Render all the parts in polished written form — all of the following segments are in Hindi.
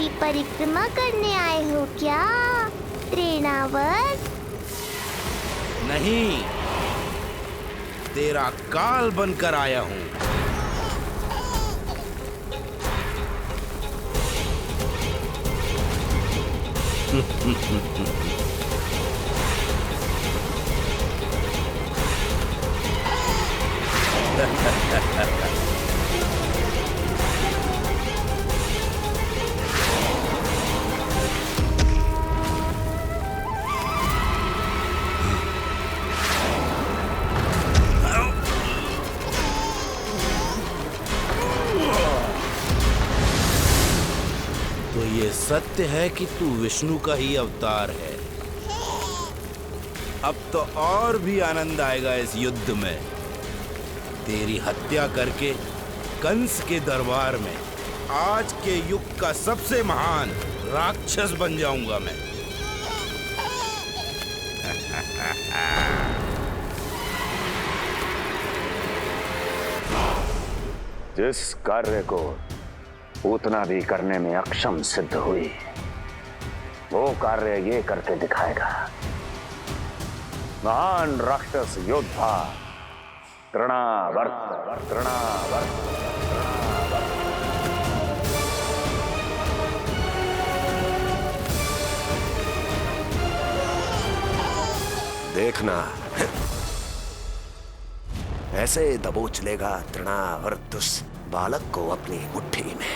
मेरी परिक्रमा करने आए हो क्या तृणावर्त? नहीं, तेरा काल बनकर आया हूँ। तो ये सत्य है कि तू विष्णु का ही अवतार है। अब तो और भी आनंद आएगा इस युद्ध में। तेरी हत्या करके कंस के दरबार में आज के युग का सबसे महान राक्षस बन जाऊंगा मैं। जिस कार्य को उतना भी करने में अक्षम सिद्ध हुई, वो कार्य ये करके दिखाएगा। महान राक्षस योद्धा तृणावर्त। देखना, ऐसे दबोच लेगा तृणावर्त उस बालक को अपनी मुट्ठी में।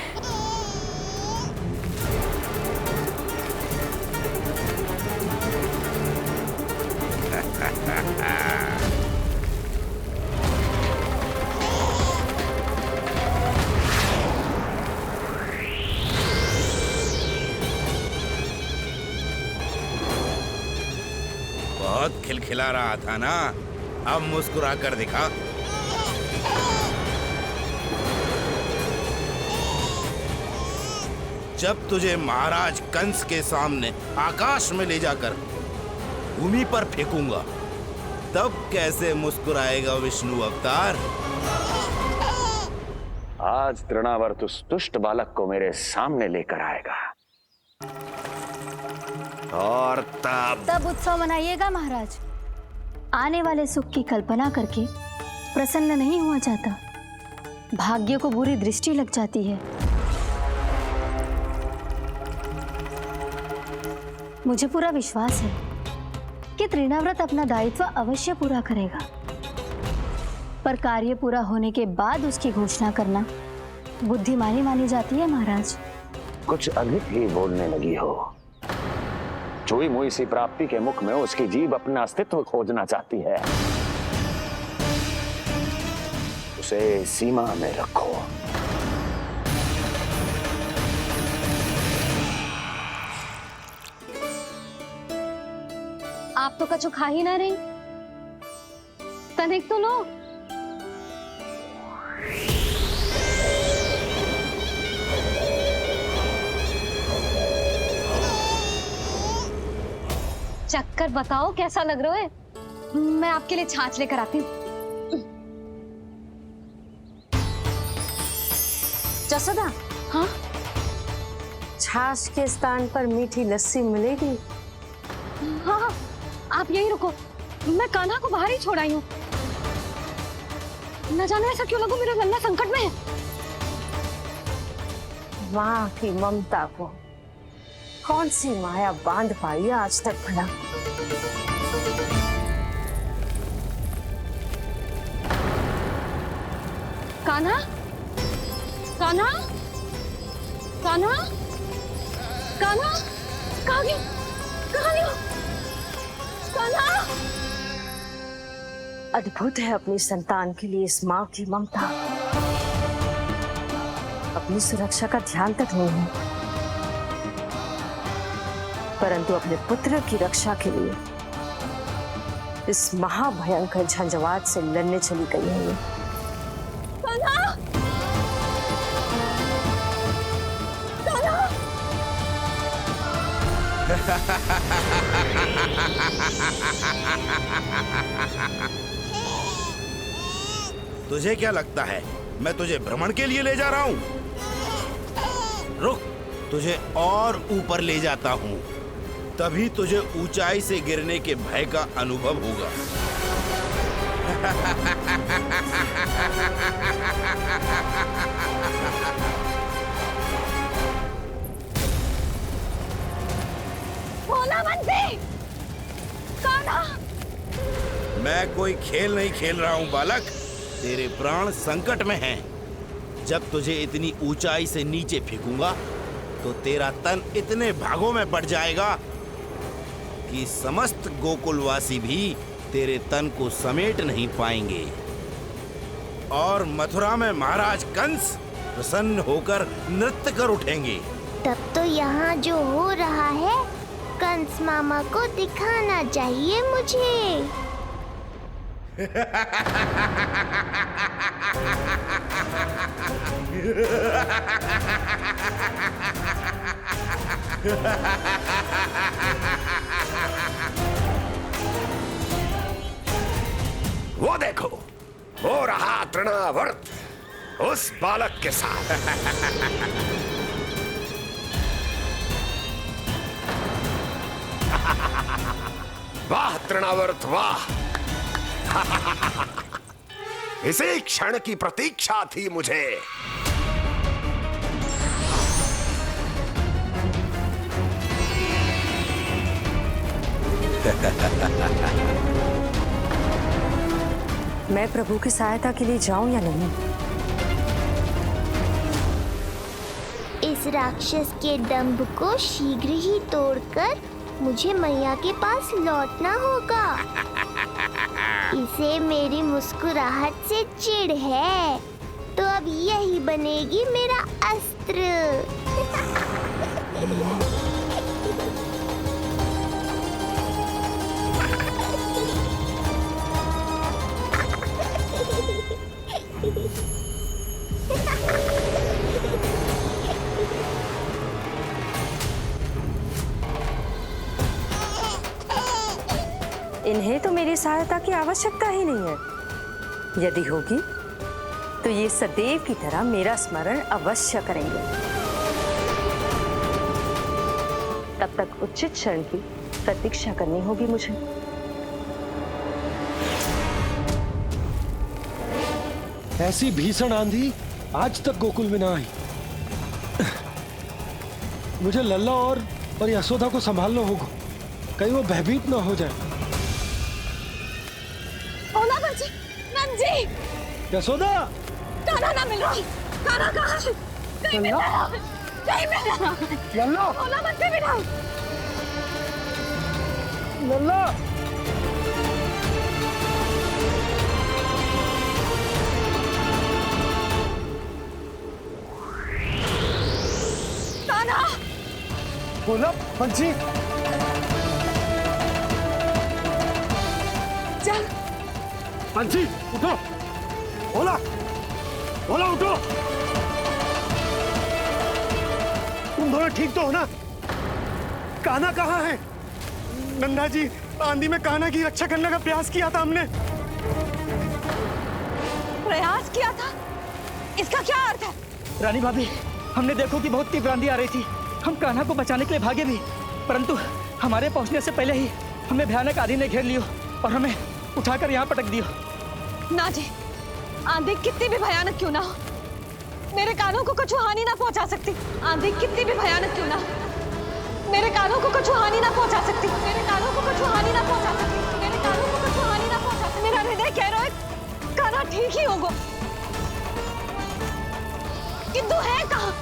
बहुत खिलखिला रहा था ना, अब मुस्कुरा कर दिखा। जब तुझे महाराज कंस के सामने आकाश में ले जाकर भूमि पर फेंकूंगा, तब कैसे मुस्कुराएगा विष्णु अवतार? आज तृणावर्त उस दुष्ट बालक को मेरे सामने लेकर आएगा। और तब उत्सव मनाइएगा महाराज। आने वाले सुख की कल्पना करके प्रसन्न नहीं हुआ जाता, भाग्य को बुरी दृष्टि लग जाती है। मुझे पूरा विश्वास है कि तृणाव्रत अपना दायित्व अवश्य पूरा करेगा, पर कार्य पूरा होने के बाद उसकी घोषणा करना बुद्धिमानी मानी जाती है महाराज। कुछ अधिक ही बोलने लगी हो। छुई मुई सी प्राप्ति के मुख में उसकी जीभ अपना अस्तित्व खोजना चाहती है। उसे सीमा में रखो। आप तो कछु खा ही ना रही, तनिक तो लो। चक्कर बताओ कैसा लग रहा है? मैं आपके लिए छाछ लेकर आती हूँ। जसोदा, हाँ? छाछ के स्थान पर मीठी लस्सी मिलेगी। हाँ, आप यहीं रुको, मैं कान्हा को बाहर ही छोड़ आई हूँ। न जाने ऐसा क्यों लगो, मेरा नन्हा संकट में है। माँ की ममता को कौन सी माया बांध पाई आज तक भला? कान्हा, कान्हा, कान्हा, कान्हा, कहाँ गई? कहाँ गई? कान्हा! अद्भुत है अपनी संतान के लिए इस माँ की ममता। अपनी सुरक्षा का ध्यान तक नहीं है, परंतु अपने पुत्र की रक्षा के लिए इस महाभयंकर झंझावात से लड़ने चली गई है। कान्हा! कान्हा! तुझे क्या लगता है मैं तुझे भ्रमण के लिए ले जा रहा हूं? रुक, तुझे और ऊपर ले जाता हूँ। तभी तुझे ऊंचाई से गिरने के भय का अनुभव होगा। मैं कोई खेल नहीं खेल रहा हूँ बालक। तेरे प्राण संकट में हैं। जब तुझे इतनी ऊंचाई से नीचे फेंकूंगा तो तेरा तन इतने भागों में बढ़ जाएगा कि समस्त गोकुलवासी भी तेरे तन को समेट नहीं पाएंगे। और मथुरा में महाराज कंस प्रसन्न होकर नृत्य कर उठेंगे। तब तो यहाँ जो हो रहा है कंस मामा को दिखाना चाहिए मुझे। वो देखो, हो रहा तृणावर्त उस बालक के साथ। वाह तृणावर्त वाह। इसी क्षण की प्रतीक्षा थी मुझे। मैं प्रभु की सहायता के लिए जाऊं या नहीं? इस राक्षस के दंभ को शीघ्र ही तोड़कर मुझे मैया के पास लौटना होगा। इसे मेरी मुस्कुराहट से चिढ़ है, तो अब यही बनेगी मेरा अस्त्र। इन्हें तो मेरी सहायता की आवश्यकता ही नहीं है। यदि होगी तो ये सदैव की तरह मेरा स्मरण अवश्य करेंगे। तब तक उचित क्षण की प्रतीक्षा करनी होगी मुझे। ऐसी भीषण आंधी आज तक गोकुल में ना आई। मुझे लल्ला और यशोदा को संभालना होगा, कहीं वो भयभीत ना हो जाए। नंदजी, यशोदा, कान्हा ना मिल रहा। कान्हा कहाँ है? कहीं मिल रहा, कहीं मिल रहा। लल्ला, भोला मत से मिला। लल्ला, कान्हा, बोला पंछी। चल पंछी उठो। बोला, बोला उठो। तुम दोनों ठीक तो हो ना? कान्हा कहाँ है? नंदा जी, आंधी में कान्हा की रक्षा करने का प्रयास किया था हमने। प्रयास किया था? इसका क्या अर्थ है? रानी भाभी, हमने देखो कि बहुत तीव्र आंधी आ रही थी। हम कान्हा को बचाने के लिए भागे भी, परंतु हमारे पहुंचने से पहले ही हमें भयानक आंधी ने घेर लियो और हमें उठाकर यहाँ पटक दियो। ना जी, आंधी कितनी भी भयानक क्यों ना हो, मेरे कानों को कुछ हानि ना पहुंचा सकती। आंधी कितनी भी भयानक क्यों ना हो, मेरे कानों को कुछ हानि ना पहुंचा सकती। मेरे कानों को कुछ हानि ना पहुंचा सकती। मेरे कानों को कुछ हानि ना पहुंचा सकती। मेरा हृदय कह रहा है कान्हा ठीक ही होगा, किंतु है कहाँ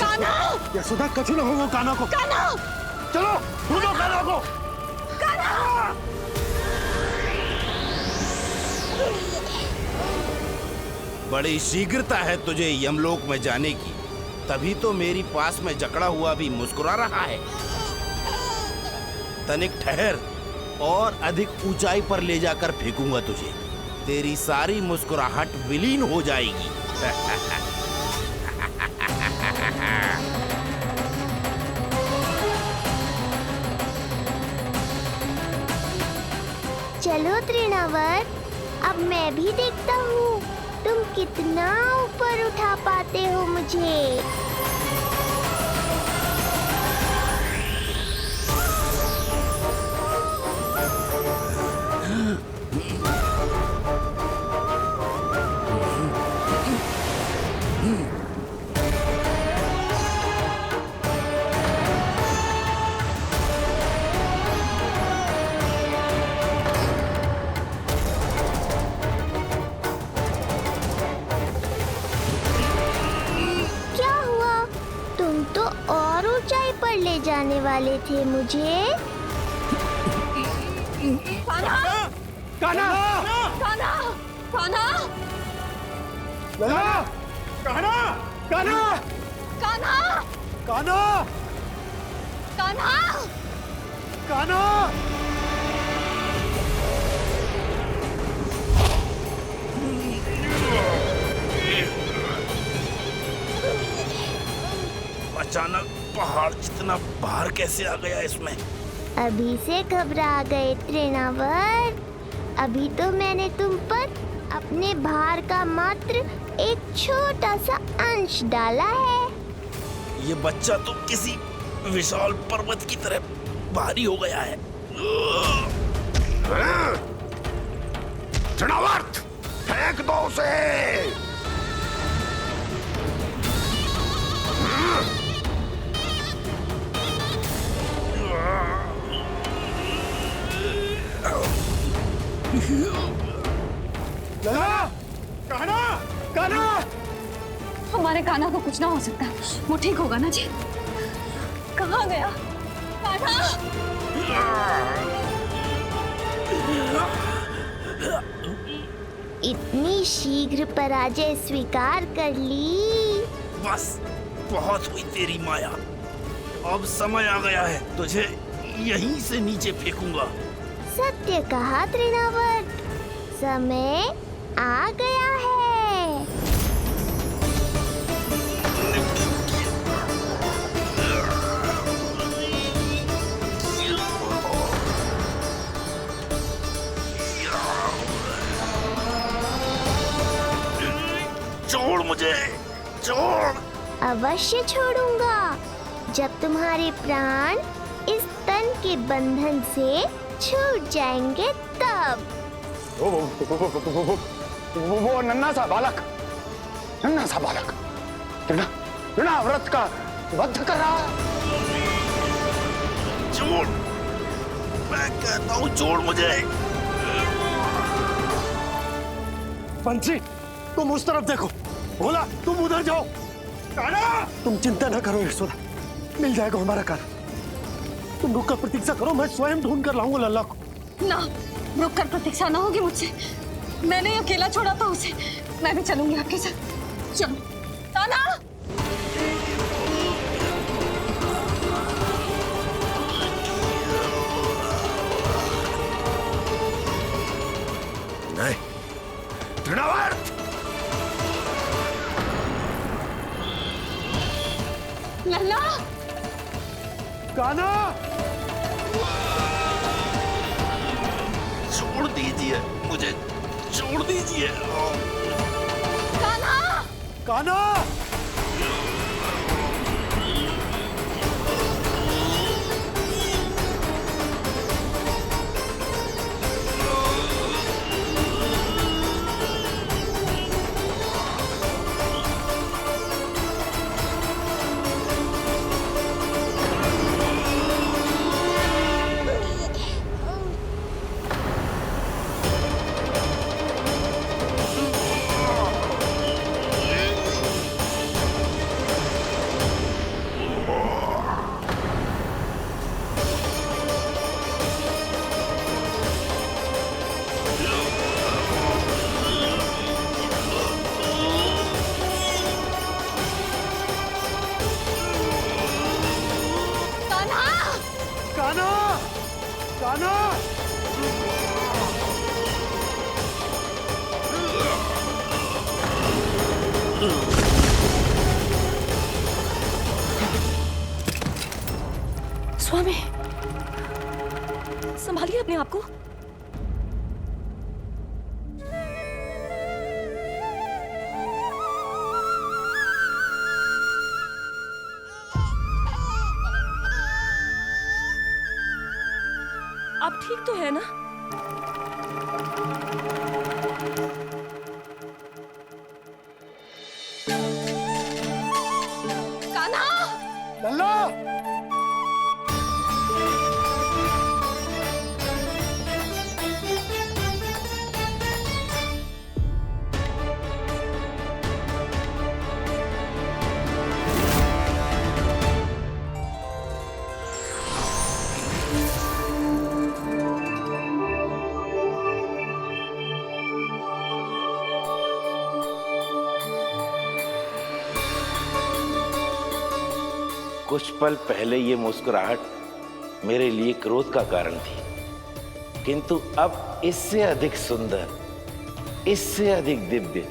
कान्हा? यशोदा, कछु ना हो वो कान्हा को। कान्हा, चलो ढूंढो कान्हा को। कान्हा! बड़ी शीघ्रता है तुझे यमलोक में जाने की, तभी तो मेरी पास में जकड़ा हुआ भी मुस्कुरा रहा है। तनिक ठहर, और अधिक ऊंचाई पर ले जाकर फेंकूंगा तुझे। तेरी सारी मुस्कुराहट विलीन हो जाएगी। चलो तृणावर्त, अब मैं भी देखता हूँ तुम कितना ऊपर उठा पाते हो मुझे। वाले थे मुझे? कान्हा! कान्हा! कान्हा! कान्हा! लल्ला! कान्हा! कान्हा! कान्हा! कान्हा! कान्हा! कान्हा! अचानक पहाड़ जितना भार कैसे आ गया इसमें? अभी से घबरा गए तृणावर्त। अभी तो मैंने तुम पर अपने भार का मात्र एक छोटा सा अंश डाला है। ये बच्चा तो किसी विशाल पर्वत की तरह भारी हो गया है। तृणावर्त, फेंक दो उसे। लल्ला! कान्हा! कान्हा! हमारे कान्हा को कुछ ना हो सकता, वो ठीक होगा ना जी? कहाँ गया कान्हा? इतनी शीघ्र पराजय स्वीकार कर ली। बस बहुत हुई तेरी माया। अब समय आ गया है, तुझे यहीं से नीचे फेंकूंगा। सत्य कहा तृणावर्त, समय आ गया है। छोड़ मुझे, छोड़। अवश्य छोड़ूंगा, जब तुम्हारे प्राण इस तन के बंधन से छूट जाएंगे तब। वो नन्हा सा बालक तृणाव्रत का वध कर रहा है। छोड़, मैं कहता हूँ छोड़ मुझे। बंसी, तुम उस तरफ देखो। भोला, तुम उधर जाओ। कान्हा! तुम चिंता न करो यशोदा, मिल जाएगा हमारा कान्हा। तुम रुक कर प्रतीक्षा करो, मैं स्वयं ढूंढ कर लाऊंगा लल्ला को। ना, रुक कर प्रतीक्षा ना होगी मुझसे। मैंने अकेला छोड़ा था उसे, मैं भी चलूंगी आपके साथ। चलो कान्हा! नहीं, तृणावर्त! लल्ला! कान्हा! छोड़ दीजिए मुझे, छोड़ दीजिए। कान्हा! कान्हा! स्वामी, संभालिए अपने आप को। आप ठीक तो है ना? कान्हा! लल्ला! कुछ पल पहले ये मुस्कुराहट मेरे लिए क्रोध का कारण थी, किंतु अब इससे अधिक सुंदर, इससे अधिक दिव्य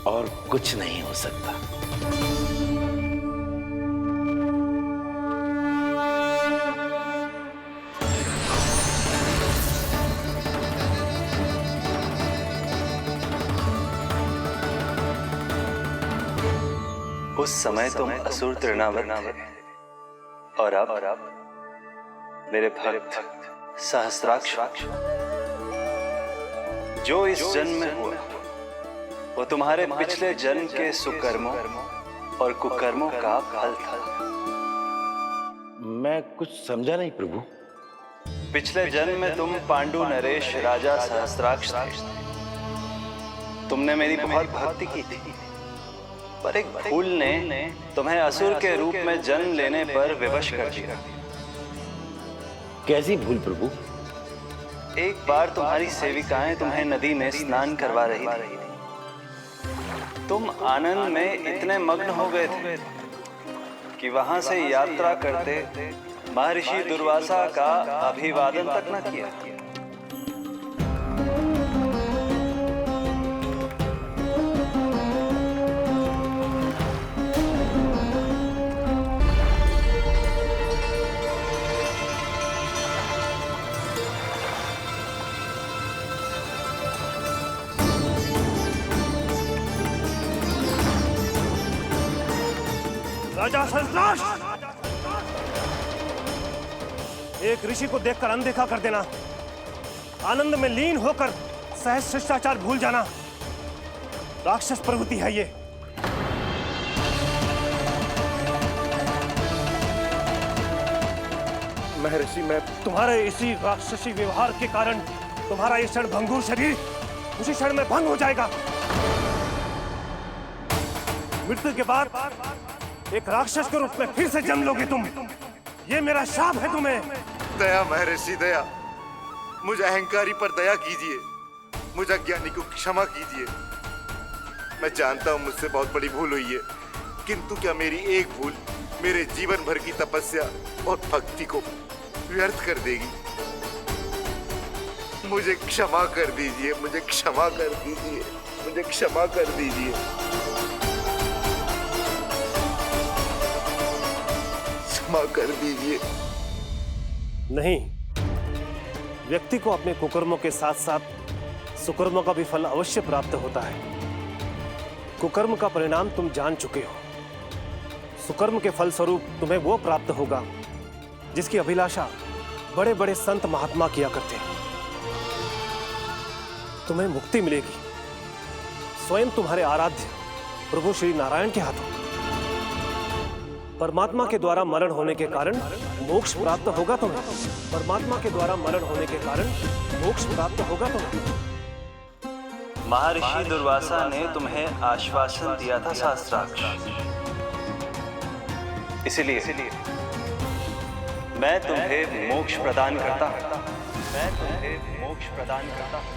और कुछ नहीं हो सकता। उस समय तुम असुर तृणावर्त थे और अब मेरे भक्त सहस्त्राक्ष। जो इस जन्म में हुआ वो तुम्हारे पिछले जन्म के सुकर्मों और कुकर्मों का फल था। मैं कुछ समझा नहीं प्रभु। पिछले जन्म में तुम पांडु नरेश राजा सहस्त्राक्ष थे। तुमने मेरी बहुत भक्ति की थी, पर एक भूल ने तुम्हें असुर के रूप में जन्म लेने पर विवश कर दिया। कैसी भूल प्रभु? एक बार तुम्हारी सेविकाएं तुम्हें नदी में स्नान करवा रही थी। तुम आनंद में इतने मग्न हो गए थे कि वहां से यात्रा करते महर्षि दुर्वासा का अभिवादन तक न किया। राजा सहस्त्राक्ष, एक ऋषि को देखकर अनदेखा कर देना, आनंद में लीन होकर सहज शिष्टाचार भूल जाना, राक्षस प्रवृत्ति है ये। महर्षि, मैं तुम्हारे इसी राक्षसी व्यवहार के कारण तुम्हारा ये क्षणभंगुर शरीर उसी क्षण में भंग हो जाएगा। मृत्यु के बाद एक राक्षस के रूप में फिर से जन्म लोगे तुम। ये मेरा शाप है तुम्हें। दया महर्षि, दया। मुझ अहंकारी पर दया कीजिए, मुझ अज्ञानी को क्षमा कीजिए। मैं जानता हूं मुझसे बहुत बड़ी भूल हुई है, किंतु क्या मेरी एक भूल मेरे जीवन भर की तपस्या और भक्ति को व्यर्थ कर देगी? मुझे क्षमा कर दीजिए, मुझे क्षमा कर दीजिए, मुझे क्षमा कर दीजिए। क्षमा कर दीजिए। नहीं, व्यक्ति को अपने कुकर्मों के साथ साथ सुकर्मों का भी फल अवश्य प्राप्त होता है। कुकर्म का परिणाम तुम जान चुके हो। सुकर्म के फल स्वरूप तुम्हें वो प्राप्त होगा जिसकी अभिलाषा बड़े बड़े संत महात्मा किया करते हैं। तुम्हें मुक्ति मिलेगी स्वयं तुम्हारे आराध्य प्रभु श्री नारायण के हाथों। परमात्मा के द्वारा मरण होने के कारण मोक्ष प्राप्त होगा तुम्हें। परमात्मा के द्वारा मरण होने के कारण मोक्ष प्राप्त होगा तुम्हें। महर्षि दुर्वासा ने तुम्हें आश्वासन दिया था सहस्त्राक्ष, इसलिए मैं तुम्हें मोक्ष प्रदान करता हूं। मैं तुम्हें मोक्ष प्रदान करता हूं।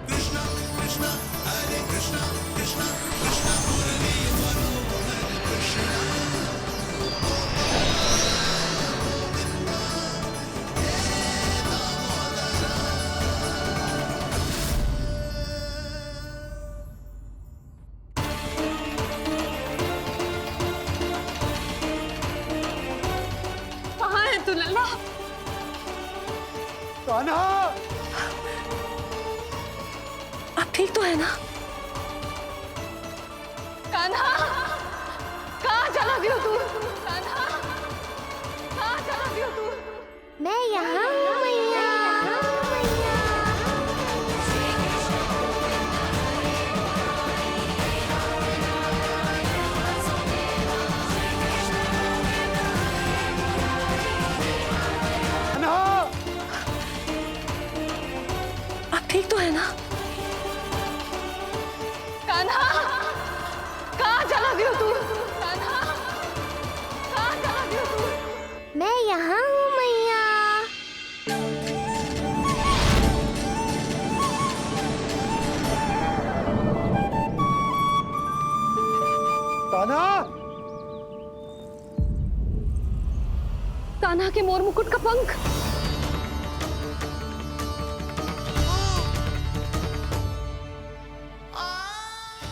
कृष्णा कृष्णा हरे कृष्णा कृष्णा कृष्णा मुरली मनोहर कृष्णा। कहाँ है तू लल्ला? कान्हा, आप ठीक तो है ना? कान्हा, कहाँ चला गया तू? कान्हा, कहाँ चला गया तू? मैं यहाँ हूँ मैया। आप ठीक तो है ना? कान्हा, कहाँ चला गया तू? कान्हा, कहाँ चला गया तू? मैं यहाँ हूँ मैया। के मोर मुकुट का पंख।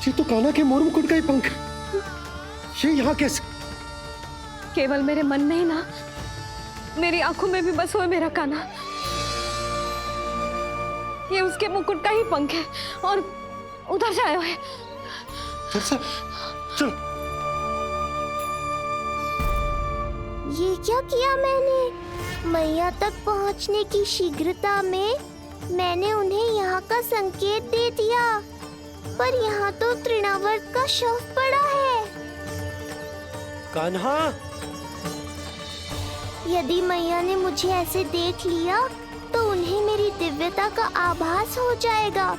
ये तो कान्हा के मोर मुकुट का ही पंख है। ये यहाँ कैसे? केवल मेरे मन में ही ना, मेरी आंखों में भी बस हो मेरा कान्हा। ये उसके मुकुट का ही पंख है और उधर जाए हुए। चलो। ये क्या किया मैंने? मैया तक पहुंचने की शीघ्रता में मैंने उन्हें यहाँ का संकेत दे दिया, पर यहाँ तो तृणावर्त का शव पड़ा है। कान्हा, यदि मैया ने मुझे ऐसे देख लिया तो उन्हें मेरी दिव्यता का आभास हो जाएगा।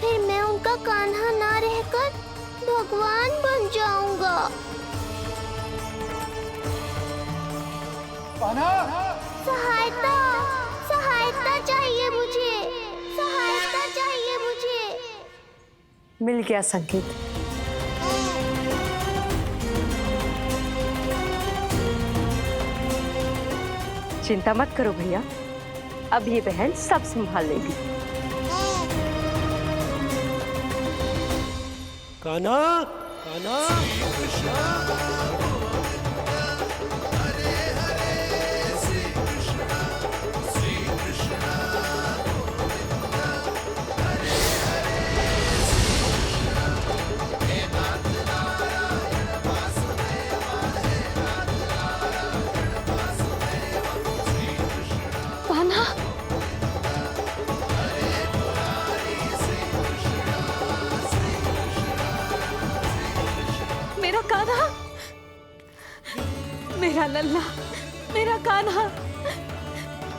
फिर मैं उनका कान्हा ना रहकर भगवान बन जाऊंगा। सहायता, सहायता चाहिए मुझे, सहायता चाहिए मुझे। मिल गया संकेत। चिंता मत करो भैया, अब ये बहन सब संभाल लेगी। कान्हा, कान्हा। कान्हा, मेरा कान्हा, मेरा लल्ला, मेरा कान्हा,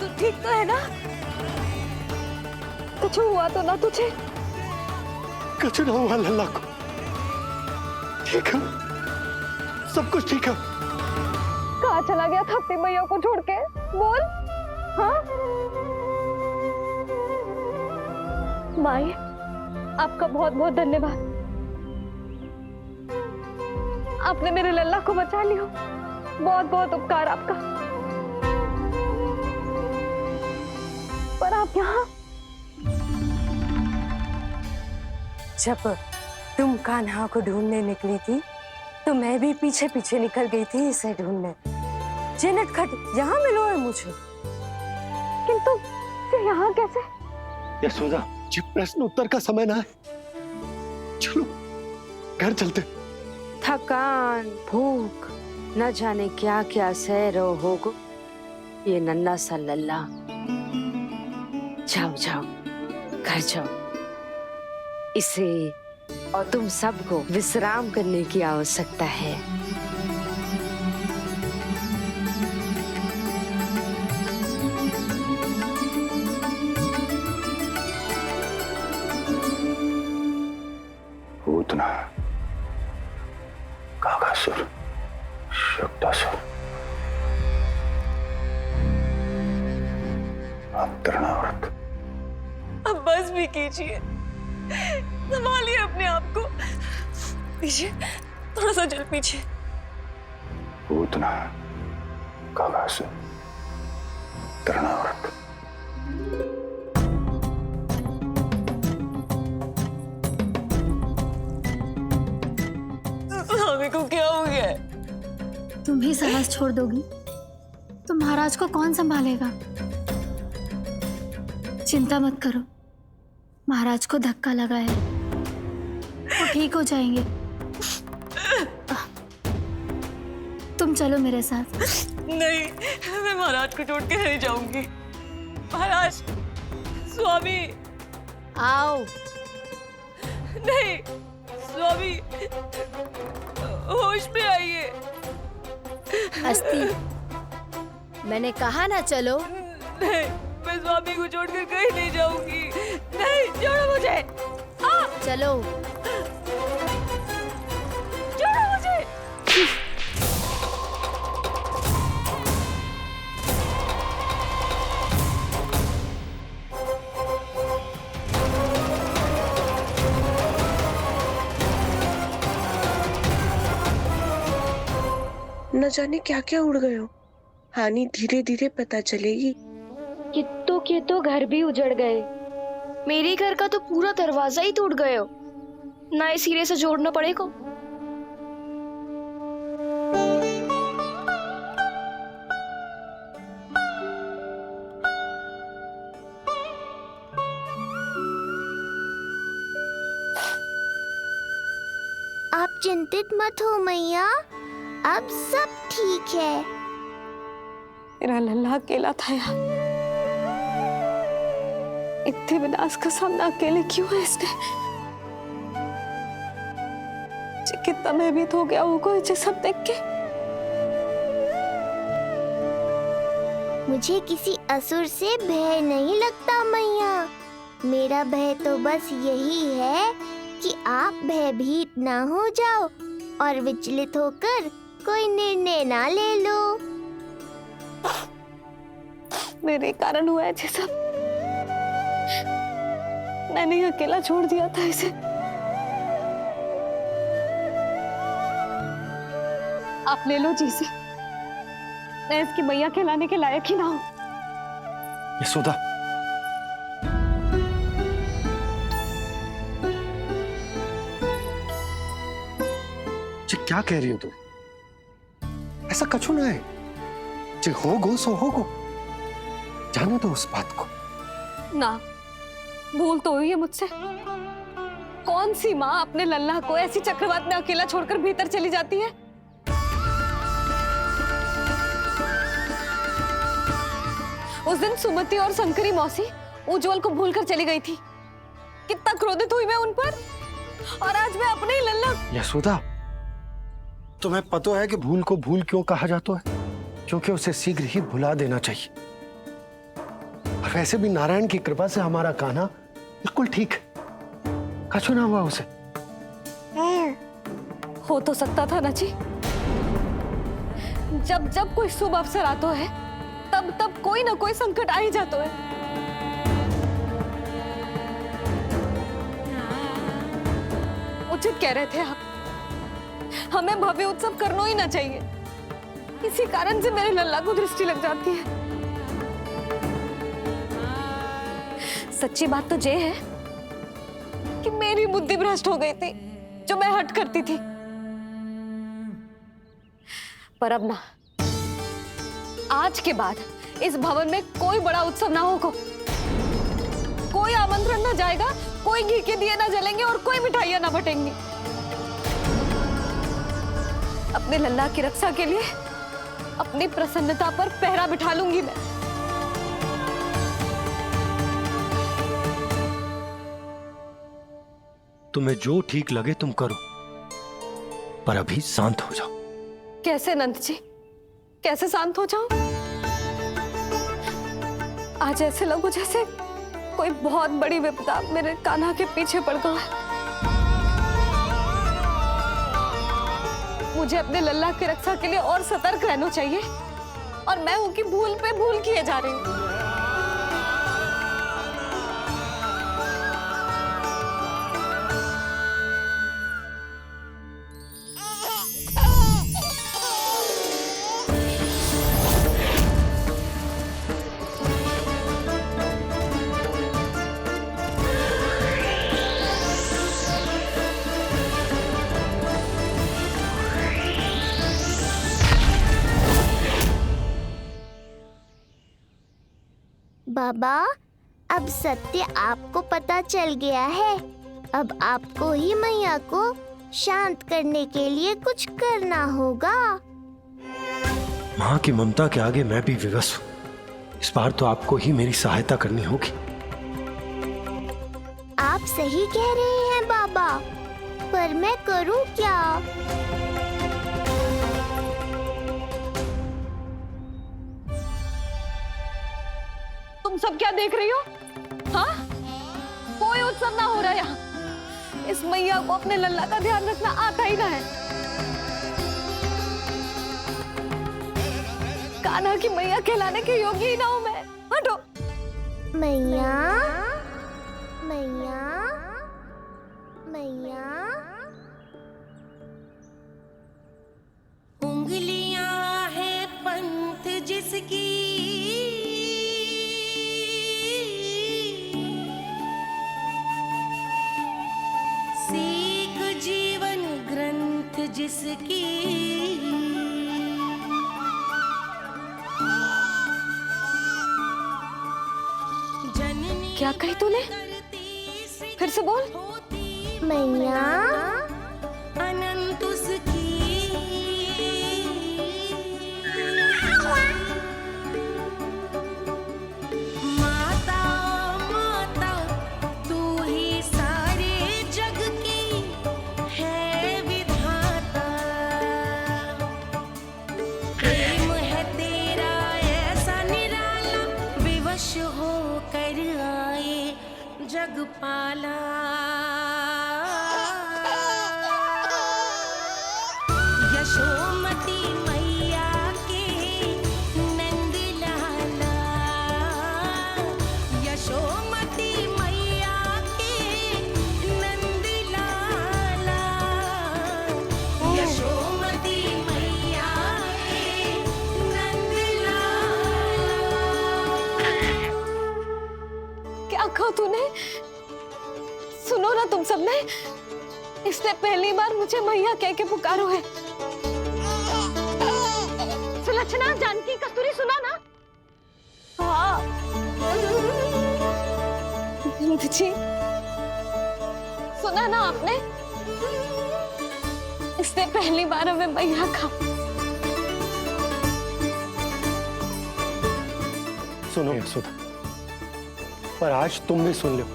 तू ठीक तो है ना? कुछ हुआ तो ना तुझे? कुछ ना हुआ लल्ला को। ठीक है, सब कुछ ठीक है। कहाँ चला गया था अपनी मैया को छोड़ के? बोल। हाँ माई, आपका बहुत बहुत धन्यवाद। आपने मेरे लल्ला को बचा लिया। बहुत बहुत उपकार आपका। पर आप यहाँ? जब तुम कान्हा को ढूंढने निकली थी तो मैं भी पीछे पीछे निकल गई थी इसे ढूंढने। जे नटखट यहाँ मिलो है मुझे। किंतु ये यहाँ कैसे? यशोदा, ये प्रश्न उत्तर का समय ना है। चलो घर चलते। थकान, भूख, न जाने क्या क्या सह रहो होगो ये नन्ना सा लल्ला। जाओ जाओ, घर जाओ। इसे और तुम सबको विश्राम करने की आवश्यकता है। पूतना, काकासुर, शुक्तासुर, अब तृणावर्त। अब बस भी कीजिए, संभालिए अपने आप को। पीछे, थोड़ा सा चल पीछे। पूतना, काकासुर, तृणावर्त। स्वामी को क्या हो गया है? तुम भी साहस छोड़ दोगी तो महाराज को कौन संभालेगा? चिंता मत करो, महाराज को धक्का लगा है, वो ठीक हो जाएंगे। तुम चलो मेरे साथ। नहीं, मैं महाराज को छोड़ के नहीं जाऊंगी। महाराज, स्वामी, आओ। नहीं, स्वामी, होश में आइए। अस्ती, मैंने कहा ना चलो। नहीं, मैं स्वामी को छोड़कर कहीं नहीं जाऊंगी। नहीं, छोड़ो मुझे। चलो। छोड़ो मुझे। न जाने क्या क्या उड़ गए हो। हानि धीरे धीरे पता चलेगी। कित्तों के तो घर भी उजड़ गए। मेरे घर का तो पूरा दरवाजा ही टूट गया। नए सिरे से जोड़ना पड़ेगा। आप चिंतित मत हो मैया, अब सब ठीक है। मेरा लल्ला अकेला था यार। इतने विनाश का सामना अकेले क्यों है इसने? कितना भयभीत हो गया होगा ये सब देख के। मुझे किसी असुर से भय नहीं लगता मैया। मेरा भय तो बस यही है कि आप भयभीत ना हो जाओ और विचलित होकर कोई निर्णय ना ले लो। मेरे कारण हुआ है ये सब। मैंने ही अकेला छोड़ दिया था इसे। आप ले लो जी से। मैं इसकी मैया कहलाने के लायक ही ना हूं। यशोदा, क्या कह रही हो तुम? ऐसा कछु ना है। जे होगो सो होगो, जाने दो उस बात को। ना, भूल तो हुई है मुझसे। कौन सी माँ अपने लल्ला को ऐसी चक्रवात में अकेला छोड़कर भीतर चली जाती है? उस दिन सुमति और शंकरी मौसी उज्जवल को भूलकर चली गई थी। कितना क्रोधित हुई मैं उन पर। और आज मैं अपने ही लल्ला। यशोदा, तुम्हें पता है कि भूल को भूल क्यों कहा जाता है? क्योंकि उसे शीघ्र ही भुला देना चाहिए। और वैसे भी नारायण की कृपा से हमारा कान्हा बिल्कुल ठीक है। कछु ना हुआ उसे। हो तो सकता था ना जी। जब जब कोई शुभ अवसर आता है तब तब कोई ना कोई संकट आ ही जाता है। उचित कह रहे थे आप। हमें भव्य उत्सव करना ही ना चाहिए। इसी कारण से मेरे लल्ला को दृष्टि लग जाती है। सच्ची बात तो ये है कि मेरी बुद्धि भ्रष्ट हो गई थी जो मैं हट करती थी। पर अब ना, आज के बाद इस भवन में कोई बड़ा उत्सव ना होगा। कोई आमंत्रण ना जाएगा, कोई घी के दिए ना जलेंगे और कोई मिठाइयां ना बटेंगी। अपने लल्ला की रक्षा के लिए अपनी प्रसन्नता पर पहरा बिठा लूंगी मैं। तुम्हें जो ठीक लगे तुम करो, पर अभी शांत हो जाओ। कैसे नंद जी, कैसे शांत हो जाऊं? आज ऐसे लगो जैसे कोई बहुत बड़ी विपदा मेरे कान्हा के पीछे पड़ गया है। मुझे अपने लल्ला की रक्षा के लिए और सतर्क रहना चाहिए और मैं उनकी भूल पे भूल किए जा रही हूँ। बाबा, अब सत्य आपको पता चल गया है। अब आपको ही मैया को शांत करने के लिए कुछ करना होगा। माँ की ममता के आगे मैं भी विवश हूँ। इस बार तो आपको ही मेरी सहायता करनी होगी। आप सही कह रहे हैं बाबा, पर मैं करूं क्या? तुम सब क्या देख रही हो? हाँ? कोई उत्सव ना हो रहा यहाँ। इस मैया को अपने लल्ला का ध्यान रखना आता ही ना है। कान्हा की मैया कहलाने के योग्य ही ना हूं मैं। हटो। मैया, मैया, मैया। उंगलियां है पंथ जिस जिसकी सीख जीवन ग्रंथ जिसकी क्या कही तूने? फिर से बोल। मैया अनंत उसकी माता माता तू ही सारे जग की है विधाता। प्रेम है तेरा ऐसा निराला विवश होकर आए जग पाला। यशोमती मैया के नंद लाला। यशोमती मैया के नंद लाला। यशोमती मैया के नंद लाला। क्या कहा तूने? सुनो ना तुम सब ने, इसने पहली बार मुझे मैया कह के पुकारो है। सुलक्षणा, जानकी, कस्तूरी, सुना ना? हाँ जी, सुना ना आपने? इसने पहली बार हमें मैया कहा। सुनो यशोदा, पर आज तुम भी सुन लो।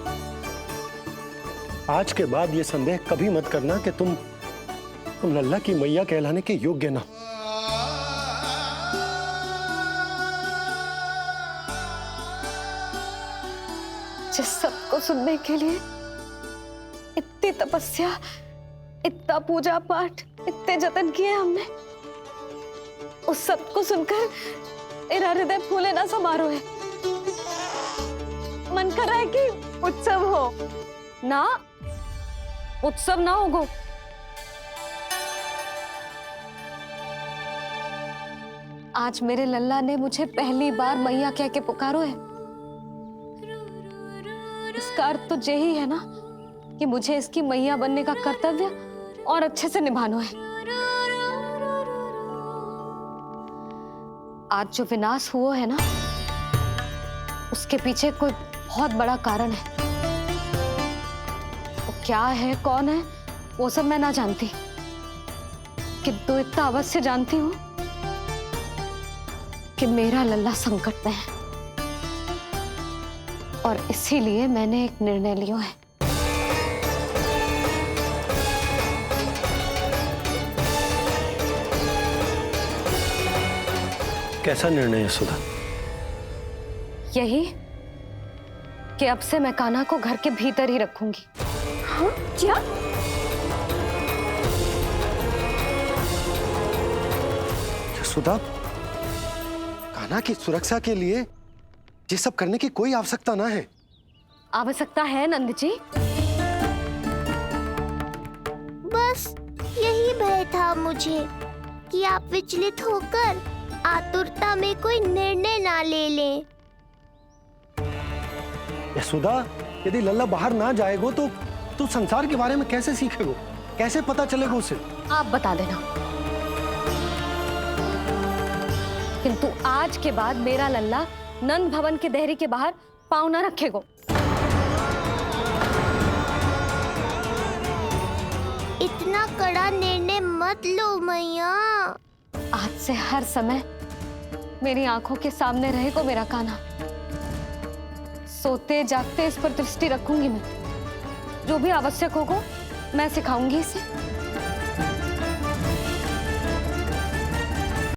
आज के बाद ये संदेह कभी मत करना कि तुम लल्ला की मैया कहलाने के योग्य ना। जिस सबको सुनने के लिए इतनी तपस्या, इतना पूजा पाठ, इतने जतन किए हमने, उस सबको सुनकर मेरा हृदय फूले ना समारोह है। मन कर रहा है कि उत्सव हो ना, उत्सव ना होगो। आज मेरे लल्ला ने मुझे पहली बार मैया कह के पुकारो है। इसका अर्थ तो यही है ना कि मुझे इसकी मैया बनने का कर्तव्य और अच्छे से निभाना है। आज जो विनाश हुआ है ना, उसके पीछे कोई बहुत बड़ा कारण है। वो क्या है, कौन है, वो सब मैं ना जानती, किंतु इतना अवश्य जानती हूँ कि मेरा लल्ला संकट में है, और इसीलिए मैंने एक निर्णय लिया है। कैसा निर्णय है सुधा? यही कि अब से मैं कान्हा को घर के भीतर ही रखूंगी। हाँ? क्या? सुधा, कान्हा की सुरक्षा के लिए ये सब करने की कोई आवश्यकता ना है। आवश्यकता है नंद जी। बस यही भय था मुझे कि आप विचलित होकर आतुरता में कोई निर्णय ना ले लें। यशोदा, यदि लल्ला बाहर ना जाएगो तो संसार के बारे में कैसे सीखेगो, कैसे पता चलेगा उसे? आप बता देना। किंतु आज के बाद मेरा लल्ला नंद भवन के देहरी के बाहर पाँव न रखेगो। इतना कड़ा निर्णय मत लो मैया। आज से हर समय मेरी आंखों के सामने रहेगा मेरा कान्हा। सोते जागते इस पर दृष्टि रखूंगी मैं। जो भी आवश्यक होगा मैं सिखाऊंगी इसे।